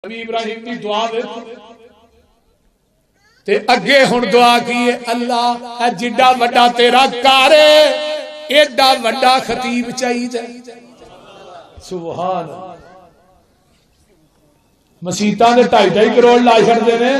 نبی ابراہیم کی دعا تے اگے ہن دعا کی اللہ جڈا وڈا تیرا کار ایڈا وڈا خطیب چاہیے. سبحان مسیتاں دے 2.5 کروڑ لا چھڑدے نے.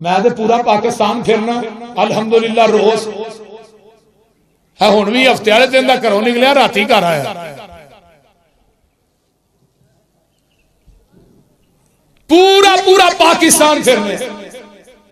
میں تے پورا پاکستان پھرنا الحمدللہ روز ہے. ہن بھی ہفتے والے دن دا گھروں نکلیا راتی گھر آیا. پورا پورا پاکستان پھرنے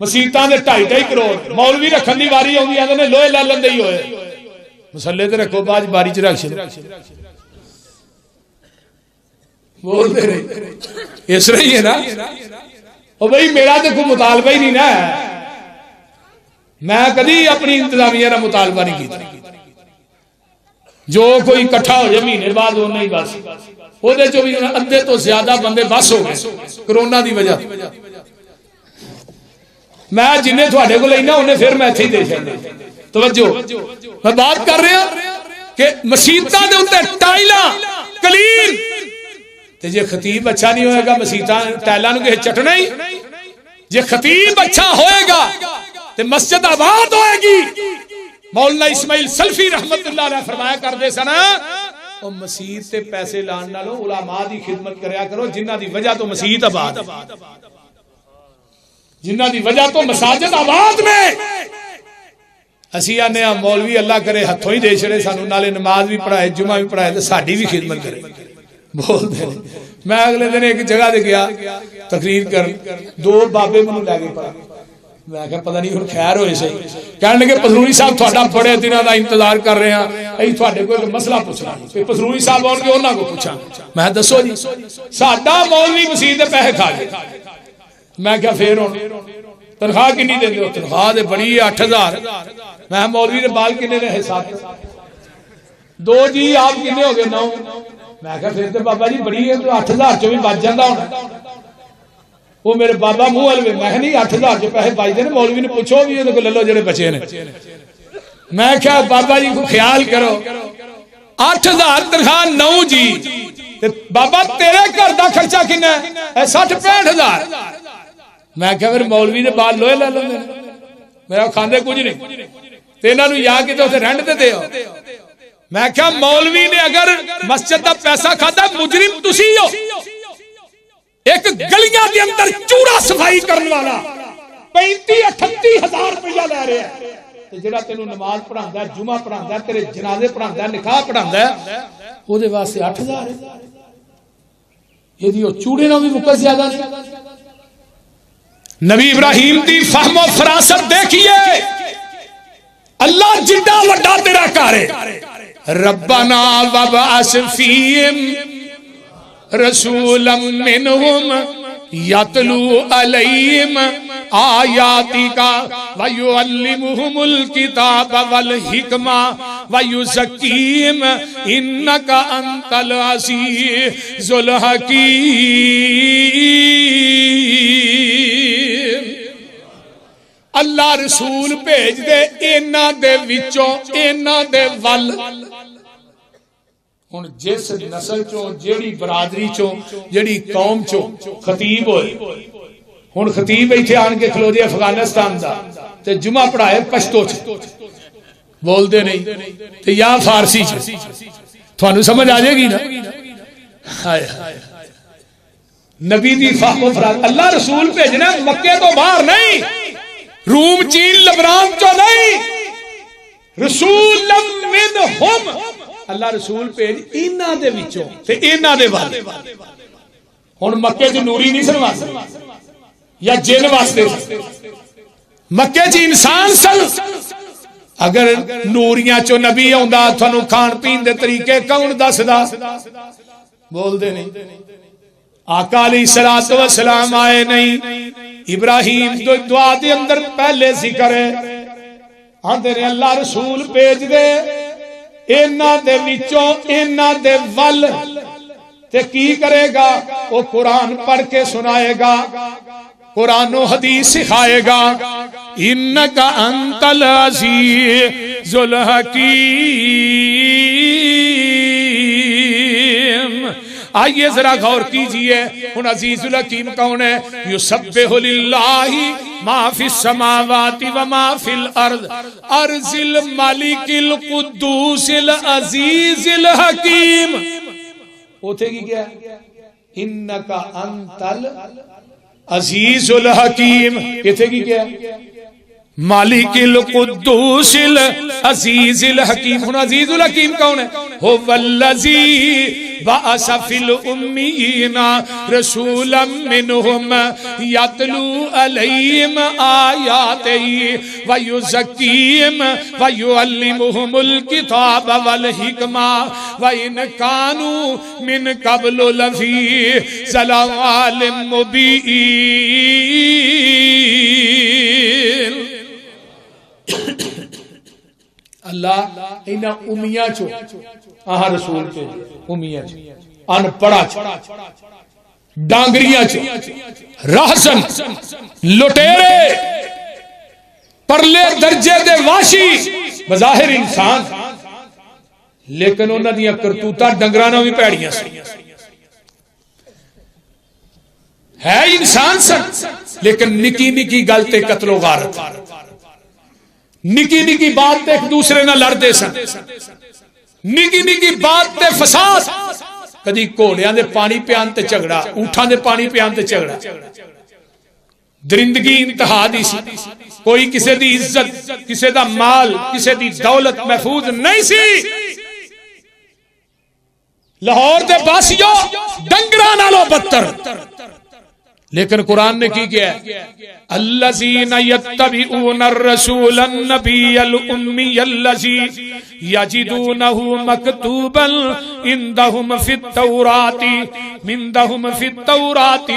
مسیتاں دے 2.5 کروڑ. مولوی رکھن دی واری آندی آندے نے لوہے لالن دے ہی ہوئے مسلے تے رکھو باج باری چ رکھ چھڑ بول دے رہے اس رہی ہے نا. او بھائی میرا تے کوئی مطالبہ ہی نہیں نا. میں کدی اپنی انتظامیہ دا مطالبہ نہیں کیتا. جو کوئی اکٹھا ہو جائے مہینے بعد وہ نہیں بس وہ دے جو بھی ادھے تو زیادہ بندے بس ہو گئے کرونا دی وجہ. میں جنہیں تھوڑے کو لینا انہیں پھر میں ایتھے ہی دے چھڑنا. توجہ میں بات کر رہا کہ مسیتاں دے اوتے ٹائلاں کلین تے جے خطیب اچھا نہیں ہوئے گا مسیتاں ٹائلاں نوں کہ چٹنا ہی. جے خطیب اچھا ہوئے گا تے مسجد آباد ہوئے گی. مولانا اسماعیل سلفی رحمت اللہ علیہ فرمایا کردے سن او مسجد تے پیسے لان نالوں علماء دی خدمت کریا کرو جنہاں دی وجہ تو مسجد آباد جنہاں دی وجہ تو مساجد آباد میں. اسی آنے مولوی اللہ کرے ہتھوں ہی دے چھڑے سانو نالے نماز بھی پڑھائے جمعہ بھی پڑھائے تے ساڈی بھی خدمت کرے. بول دے میں اگلے دن ایک جگہ دے گیا تقریر کر 2 بابے منوں لے گئے پڑھا. میں کہا پتہ نہیں ہن خیر ہوئے صحیح. کہنے لگے پسروری صاحب تھوڑا بڑے دنوں دا انتظار کر رہے ہیں ائی تھوڑے کوئی مسئلہ پوچھنا تے پسروری صاحب آن کے انہاں کو پوچھا. میں دسو جی ساڈا مولوی مسجد دے پیسے کھا گئے. میں کہا پھر ہن تنخواہ کنی دیندے ہو؟ تنخواہ تے بڑی 8000. میں مولوی دے بال کنے نے حساب 2 جی آپ کنے ہو گئے 9. میں کہا پھر تے بابا جی بڑی ہے تو 8000 چوں بھی بچ جاندا ہونا. وہ میرے بابا منہ والے میں نہیں 8000 جو پیسے بچتے ہیں مولوی نے پوچھو بھی لے لو جڑے بچے نے. میں کہا بابا جی کو خیال کرو 8000 تنخواہ 9 جی بابا تیرے گھر دا خرچہ کنا ہے 60-65 ہزار. میں کہا پھر مولوی نے بال لوہے لے لیں میرا کھاندے کچھ نہیں تے انہاں نوں یا کہ تے رینٹ تے دیو. میں کہا مولوی نے اگر مسجد دا پیسہ کھادا مجرم تسی ہو. ایک گلیاں دے اندر چوڑا صفائی کرنے والا 35-38 ہزار روپیہ لے رہے ہیں. جڑا تینوں نماز پڑھاندا ہے جمعہ پڑھاندا ہے تیرے جنازے پڑھاندا ہے نکاح پڑھاندا ہے او دے واسطے 8000 ہے. یہ دی چوڑے نال بھی مکر زیادہ نہیں. نبی ابراہیم دی فہم و فراست دیکھیے. اللہ جڈا وڈا تیرا کار ہے. ربنا وابعث فیہم رسولا منہم یتلو علیہم آیاتک ویعلمہم الکتاب والحکمہ ویزکیہم انک انت العزیز الحکیم. اللہ رسول بھیج دے اینا دے وچوں اینا دے ول. ہن جس نسل چوں جیڑی برادری چوں جیڑی قوم چوں خطیب ہوئے. ہن خطیب ایتھے آن کے کھلو دے افغانستان دا تے جمعہ پڑھائے پشتو چ بول دے نہیں تے یا فارسی چ. تھانوں سمجھ آ جائے گی نا. ہائے نبی دی فہم و فراست. اللہ رسول بھیجنا مکے تو باہر نہیں روم چین لبنان چوں نہیں. رسول منہم اللہ رسول بھیج انہاں دے وچوں تے انہاں دے وال. ہن مکے چ نوری نہیں سن واسطے یا جن واسطے مکے چ انسان سن. اگر نوریاں چوں نبی آندا تھانوں کھان پین دے طریقے کون دسدا؟ بول دے نہیں. آقا علیہ الصلوۃ والسلام آئے نہیں. ابراہیم تو دعا دے اندر پہلے ذکر ہے آندے نے اللہ رسول بھیج دے اینا دے وچوں اینا دے ول تے کی کرے گا وہ قرآن پڑھ کے سنائے گا قرآن و حدیث سکھائے گا. انکا انت العزیز الحکیم آئیے ذرا غور کیجئے ان عزیز الحکیم کون ہے؟ یسبح للہ ما فی السماوات و ما فی الارض ارض الملک القدوس العزیز الحکیم. اوتھے کی کیا ہے؟ انکا انت العزیز الحکیم. ایتھے کی کیا ہے؟ مالک القدوس العزیز الحکیم. ہن عزیز الحکیم کون ہے؟ هو الذی بعث فی الامیین رسولا منہم یتلو علیہم آیاتہ ویزکیہم ویعلمہم الکتاب والحکمہ وان کانوا من قبل لفی ضلال مبین. اللہ اینا امیہ چو آہا رسول کے امیہ چو ان پڑا چو ڈانگریاں چو رہزن لٹیرے پرلے درجے دے واشی بظاہر انسان لیکن انہاں دیاں کرتوتاں ڈنگرانا بھی پیڑیاں سی ہے انسان سن لیکن نکی نکی گلتے قتل و غارت نکی نکی بات ایک دوسرے نہ لڑ دے سن نکی نکی بات تے فساد کدی گھوڑیاں دے پانی پیان تے جھگڑا اونٹاں دے پانی پیان تے جھگڑا درندگی انتہا دی سی کوئی کسے دی عزت کسے دا مال کسے دی دولت محفوظ نہیں سی لاہور دے باسیوں ڈنگراں نالوں بدتر لیکن قرآن نے کی کیا ہے الذین یتبعون الرسول النبی الامی الذی یجدونہ مکتوبا عندہم فی التوراۃ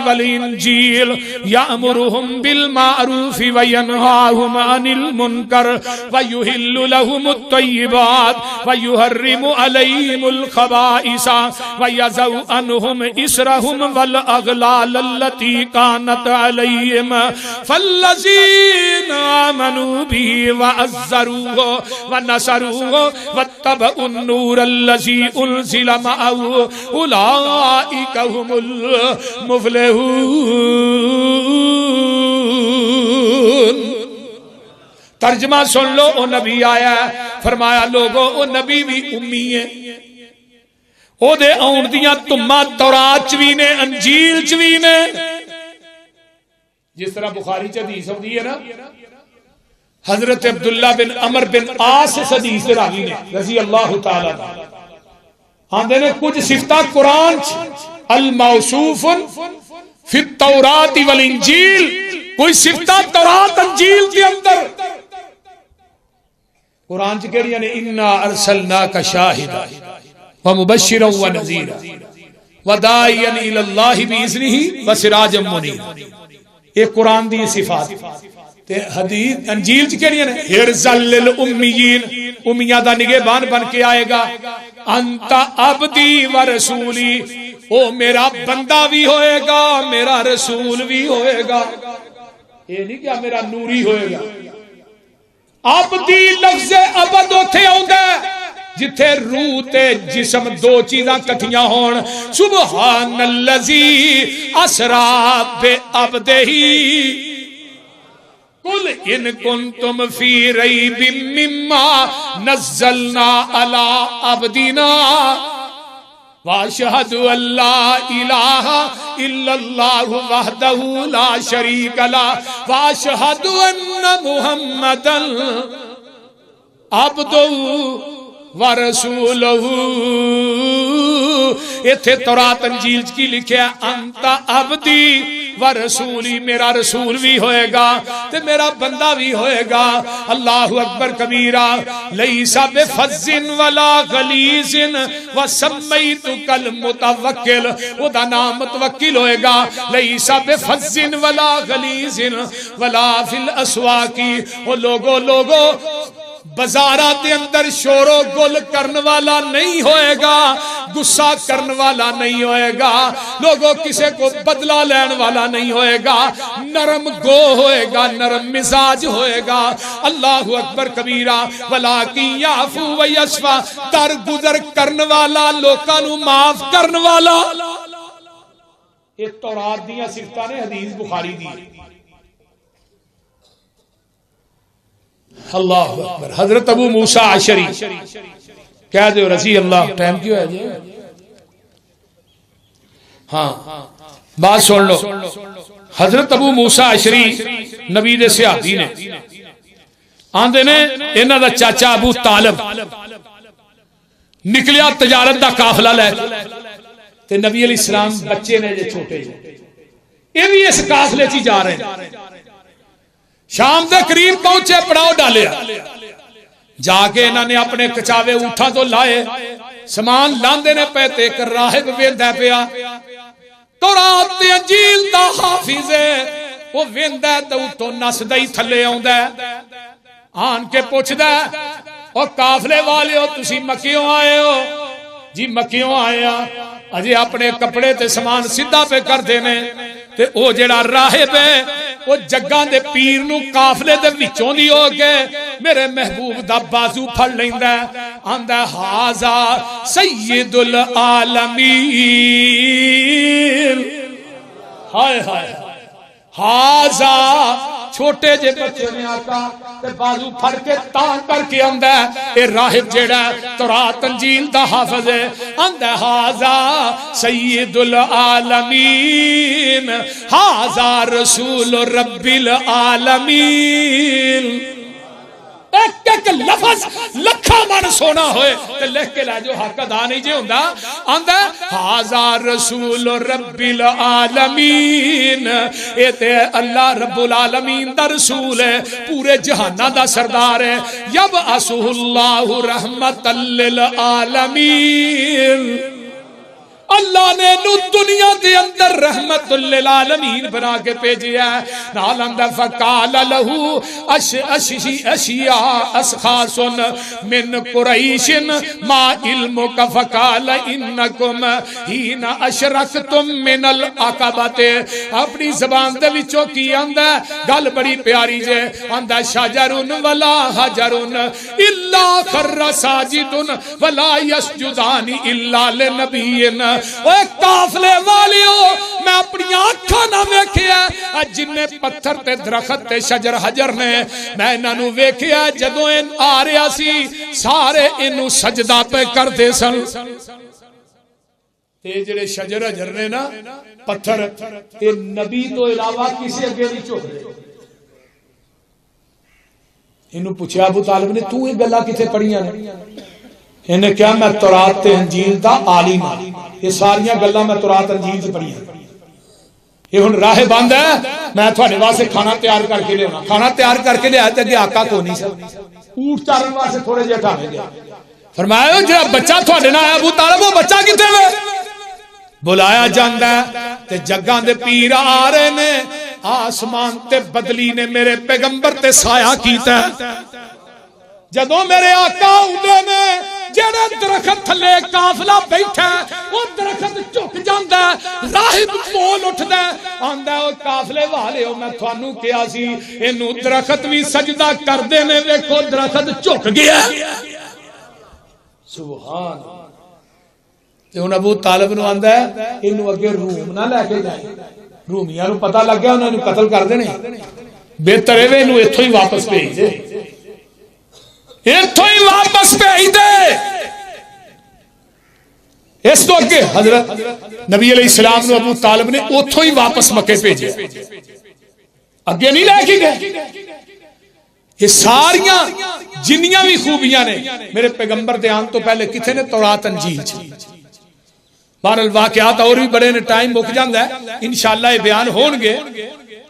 والانجیل یأمرہم بالمعروف وینہاہم عن المنکر ویحل لہم الطیبات ویحرم علیہم الخبائث ویضع عنہم اسرہم والاغلال التي كانت عليهم فالذين آمنوا به وعزروه ونصروه واتبعوا النور الذي أنزل معه أولئك هم المفلحون. ترجمہ سن لو او نبی آیا ہے فرمایا لوگو او نبی بھی امی ہے او دے آن دیاں تمہ تورات چوی نے انجیل چوی نے جس طرح بخاری چ حدیث ہوندی ہے نا حضرت عبداللہ بن عمر بن عاص اس حدیث راوی نے رضی اللہ تعالی آندے نے کچھ صفتاں قرآن الموصوف فی التوراۃ والانجیل کوئی صفتاں تورات انجیل کے اندر قرآن چ کہڑیاں نے انا ارسلناک شاہدا ومبشرا ونذیرا وداعیا الی اللہ باذنہ وسراجا منیرا. یہ قرآن دی صفات تے حدیث انجیل چ کہڑیاں نے ہرزل للامیین امیہ دا نگہبان بن کے آئے گا انت عبدی و رسولی او میرا بندہ بھی ہوئے گا میرا رسول بھی ہوئے گا. یہ نہیں کہ میرا نوری ہوئے گا. عبدی لفظ عبد اوتھے آوندا ہے جتھے روح تے جسم دو چیزاں کٹھیاں ہون. سبحان الذی اسرا بعبدہ قل ان کنتم فی ریب مما نزلنا علی عبدنا واشہد ان لا الہ الا اللہ وحدہ لا شریک لہ واشہد ان محمدا عبدہ ورسولہ. ایتھے تورات انجیل کی لکھیا انت عبدی ورسولی میرا رسول بھی ہوئے گا تے میرا بندہ بھی ہوئے گا. اللہ اکبر کبیرہ. لیس بفظ ولا غلیظ وسمیتک المتوکل او دا نام متوکل ہوئے گا. لیس بفظ ولا غلیظ ولا فی الاسواق او لوگو بازاراں دے اندر شور و گل کرن والا نہیں ہوئے گا، غصہ کرن والا نہیں ہوئے گا، لوگوں کسے کو بدلہ لین والا نہیں ہوئے گا، نرم گو ہوئے گا، نرم مزاج ہوئے گا۔ اللہ اکبر کبیرہ، ولیکن یعفو و یصفح، در گزر کرن والا، لوکاں نو معاف کرن والا۔ یہ تورات دیاں صفتاں نے، حدیث بخاری دی۔ اللہ اکبر۔ حضرت ابو موسیٰ عشری کہہ دے رضی اللہ، ٹائم کیوں ہے جی؟ ہاں بات سن لو۔ حضرت ابو موسیٰ عشری نبی دے صحابی نے، آندے نے انہاں دا چاچا ابو طالب نکلیا تجارت دا قافلہ لے تے نبی علیہ السلام بچے نے جو چھوٹے یہ بھی اس قافلے چی جا رہے ہیں۔ شام دے قریب پہنچے، پڑاؤ ڈالیا، جا کے انہوں نے اپنے کچاوے اٹھا تو لائے، سامان لاندے نے پہ تے کر راہب ویندہ پیا، تورات تے انجیل دا حافظ ہے، وہ ویندہ تو تو نسدائی تھلے آندہ ہے، آن کے پوچھ دے اور قافلے والے ہو تسی مکیوں آئے ہو؟ جی مکیوں آئے ہاں، اجے اپنے کپڑے تے سامان سدھا پہ کر دینے تے او جڑا راہب ہے وہ جگاں دے پیر نو قافلے دے وچوں دی ہو کے میرے محبوب دا بازو پھڑ لیندا ہے، آندا ھذا سید العالمین، ہائے ہائے ھذا، چھوٹے جے بچے نے آقا تے بازو پھڑ کے تاں کر کے آندا ہے اے راہب جیڑا تورات انجیل دا حافظ ہے، آندا ھذا سید العالمین، ھذا رسول رب العالمین۔ ایک ایک لفظ لکھا من سونا ہوئے تے لکھ کے لے جو حق ادا نہیں جے ہوندا، آندا ھذا رسول رب العالمین، اے تے اللہ رب العالمین دا رسول ہے، پورے جہاناں دا سردار ہے، یبعثہ اللہ رحمت للعالمین، اللہ نے نو دنیا دے اندر رحمت للعالمین بنا کے بھیجیا ہے۔ نالم دا فقال لہو اشیاء اشخاص من قریش ما علمک، فقال انکم حین اشرکتم من العقبۃ، اپنی زبان دے وچوں کی آندا ہے، گل بڑی پیاری جے، آندا شجر ولا حجر الا خر ساجد ولا یسجدان الا لنبی۔ اوے قافلے والیو، میں اپنی آنکھاں نہ ویکھیا جن پتھر تے درخت تے شجر حجر نے، میں انہاں نو ویکھیا جدوں این آ رہا سی سارے اینو سجدہ پہ کردے سن۔ تے جڑے شجر حجر نے نا پتھر، تے نبی تو علاوہ کسی اگے نہیں جھکدے۔ اینو پوچھیا ابو طالب نے تو یہ گلاں کتے پڑھیاں نے؟ انہیں کیا میں تورات تے انجیل دا عالم ہاں، یہ ساریاں گلاں میں تورات انجیل سے پڑھی ہیں۔ یہ ہن راہ بند ہے، میں تھوڑے واسطے کھانا تیار کر کے لے آنا، کھانا تیار کر کے لے آتے کہ آقا کو نہیں سا اونٹ چارن واسطے تھوڑے جے اٹھانے گیا، فرمایا جو بچہ تھوڑے نہ آیا ابو طالب، وہ بچہ کتے میں بلایا جاندہ ہے تے جگاں دے پیر آ رہے نے، آسمان تے بدلی نے میرے پیغمبر تے سایہ کیتا ہے، جدوں میرے آقا ہوندے نے جڑا درخت تھلے قافلہ بیٹھا وہ درخت جھک جاندا ہے، راہب بول اٹھدا ہے، آندا او قافلے والے ہو میں تھانوں کیا سی اینو درخت بھی سجدہ کردے نے، ویکھو درخت جھک گیا۔ سبحان اللہ۔ تے ہن ابو طالب نو آندا ہے اینو اگے روم نہ لے کے جائے، رومیاں نو پتہ لگ گیا انہاں نو قتل کر دینے، بہتر ہے اینو ایتھوں ہی واپس بھیج دے، ایتھوں ہی واپس بھیج دے۔ اس تو اگے حضرت نبی علیہ السلام نے ابو طالب نے اوتھوں ہی واپس مکے بھیجے، اگے نہیں لے کے گئے۔ یہ ساریاں جنیاں بھی خوبیاں نے میرے پیغمبر دے آن تو پہلے کتنے نے تورات انجیل چ۔ بہرحال واقعات اور بھی بڑے نے، ٹائم مک جاندا ہے، انشاءاللہ یہ بیان ہون گے۔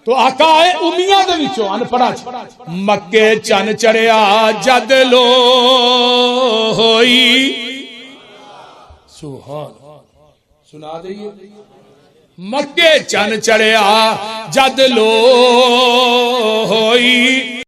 تو آقا آئے امیاں دے وچوں ان پڑھا مکے چن چڑھیا جد لو ہوئی، سبحان سنا دئیے، مکے چن چڑھیا جد لو ہوئی